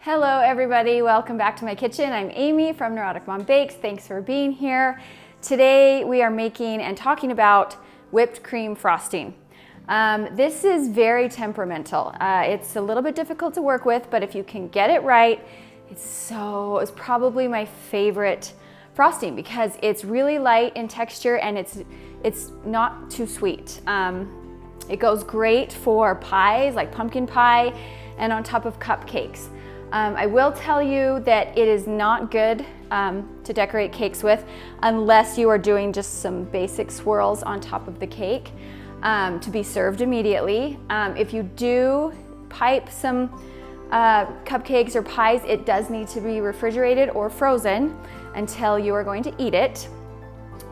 Hello everybody, welcome back to my kitchen. I'm Amy from Neurotic Mom Bakes. Thanks for being here. Today we are making and talking about whipped cream frosting. This is very temperamental. It's a little bit difficult to work with, but if you can get it right, it's probably my favorite frosting because it's really light in texture and it's not too sweet. It goes great for pies like pumpkin pie and on top of cupcakes. I will tell you that it is not good to decorate cakes with unless you are doing just some basic swirls on top of the cake to be served immediately. If you do pipe some cupcakes or pies, it does need to be refrigerated or frozen until you are going to eat it.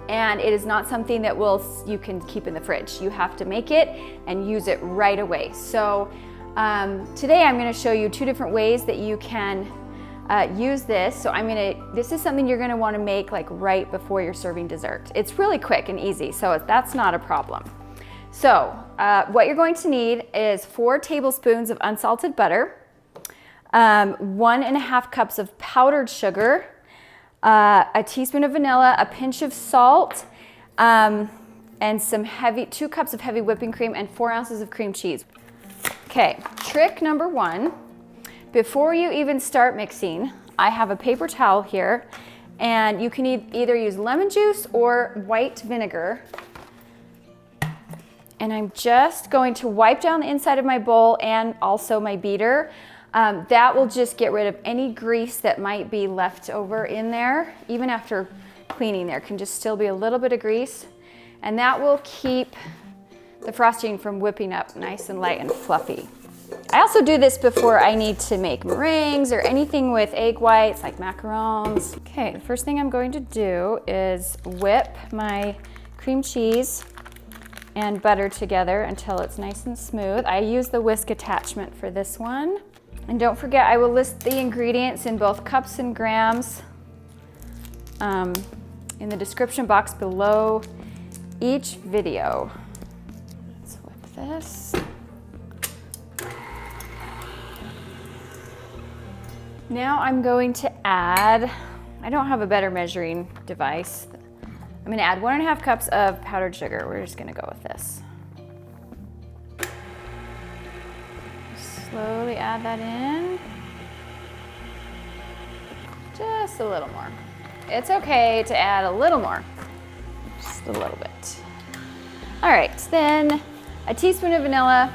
And it is not something that you can keep in the fridge. You have to make it and use it right away. So today I'm going to show you two different ways that you can use this. So this is something you're going to want to make like right before you're serving dessert. It's really quick and easy, so that's not a problem. So what you're going to need is 4 tablespoons of unsalted butter, 1.5 cups of powdered sugar, a teaspoon of vanilla, a pinch of salt, and 2 cups of heavy whipping cream and 4 ounces of cream cheese. Okay, trick number 1, before you even start mixing, I have a paper towel here, and you can either use lemon juice or white vinegar. And I'm just going to wipe down the inside of my bowl and also my beater. That will just get rid of any grease that might be left over in there. Even after cleaning, there can just still be a little bit of grease. And that will keep the frosting from whipping up nice and light and fluffy. I also do this before I need to make meringues or anything with egg whites like macarons. Okay, the first thing I'm going to do is whip my cream cheese and butter together until it's nice and smooth. I use the whisk attachment for this one. And don't forget, I will list the ingredients in both cups and grams in the description box below each video. Let's whip this. Now I'm going to add, I don't have a better measuring device. I'm going to add 1.5 cups of powdered sugar. We're just going to go with this. Slowly add that in. Just a little more. It's okay to add a little more. Just a little bit. All right, then a teaspoon of vanilla,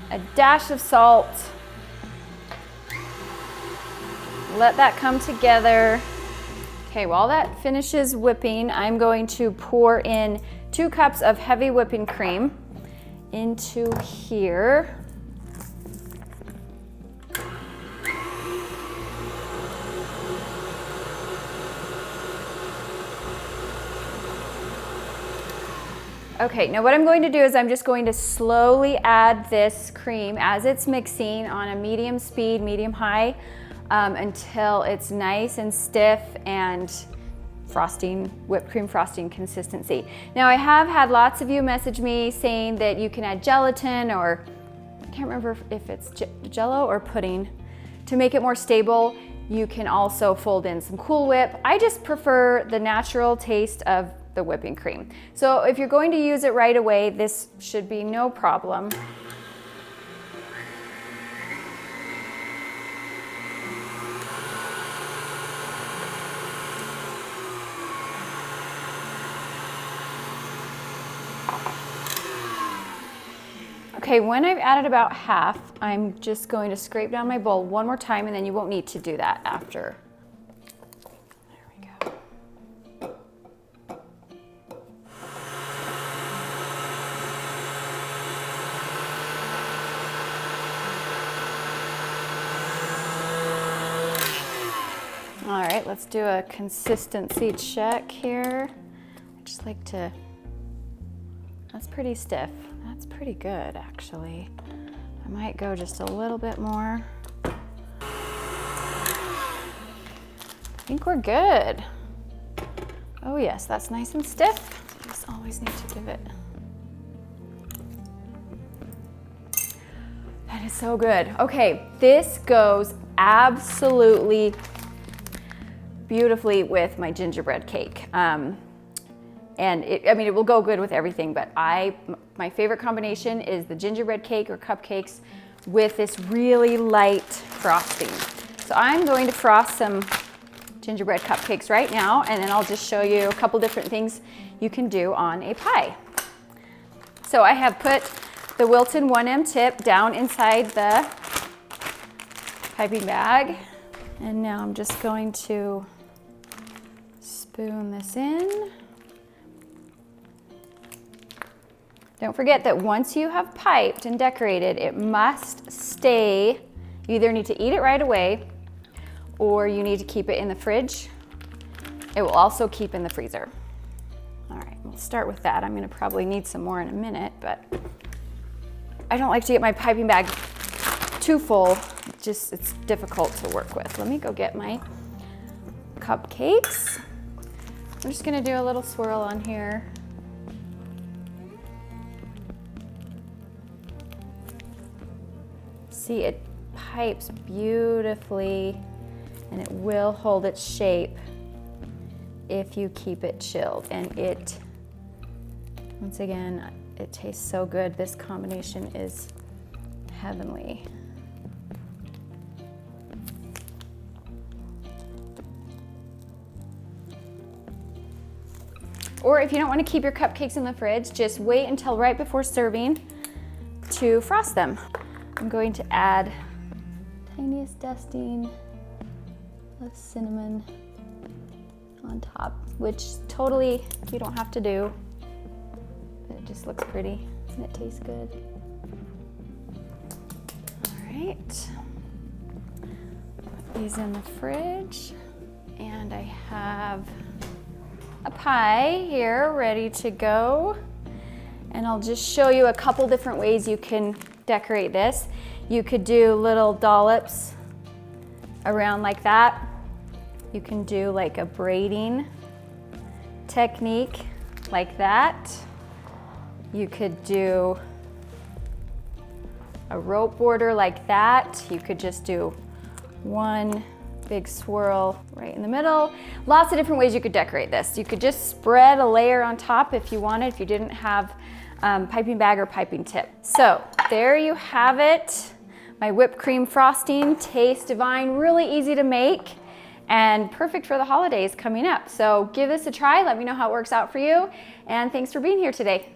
a dash of salt. Let that come together. Okay, while that finishes whipping, I'm going to pour in 2 cups of heavy whipping cream into here. Okay, now what I'm going to do is I'm just going to slowly add this cream as it's mixing on a medium speed, medium high, until it's nice and stiff and whipped cream frosting consistency. Now I have had lots of you message me saying that you can add gelatin or, I can't remember if it's Jell-O or pudding, to make it more stable. You can also fold in some Cool Whip. I just prefer the natural taste of the whipping cream. So if you're going to use it right away, this should be no problem. Okay, when I've added about half, I'm just going to scrape down my bowl one more time, and then you won't need to do that after. There we go. All right, let's do a consistency check here. I just like to, that's pretty stiff. That's pretty good, actually. I might go just a little bit more. I think we're good. Oh yes, that's nice and stiff. You just always need to give it. That is so good. Okay, this goes absolutely beautifully with my gingerbread cake. And it will go good with everything, but my favorite combination is the gingerbread cake or cupcakes with this really light frosting. So I'm going to frost some gingerbread cupcakes right now, and then I'll just show you a couple different things you can do on a pie. So I have put the Wilton 1M tip down inside the piping bag, and now I'm just going to spoon this in. Don't forget that once you have piped and decorated, it must stay. You either need to eat it right away or you need to keep it in the fridge. It will also keep in the freezer. All right, we'll start with that. I'm gonna probably need some more in a minute, but I don't like to get my piping bag too full. It's difficult to work with. Let me go get my cupcakes. I'm just gonna do a little swirl on here. See, it pipes beautifully and it will hold its shape if you keep it chilled. And once again, it tastes so good. This combination is heavenly. Or if you don't want to keep your cupcakes in the fridge, just wait until right before serving to frost them. I'm going to add tiniest dusting of cinnamon on top, which totally you don't have to do, but it just looks pretty and it tastes good. All right, put these in the fridge, and I have a pie here ready to go, and I'll just show you a couple different ways you can decorate this. You could do little dollops around like that. You can do like a braiding technique like that. You could do a rope border like that. You could just do one big swirl right in the middle. Lots of different ways you could decorate this. You could just spread a layer on top if you wanted, if you didn't have piping bag or piping tip. So there you have it. My whipped cream frosting tastes divine, really easy to make and perfect for the holidays coming up. So give this a try. Let me know how it works out for you. And thanks for being here today.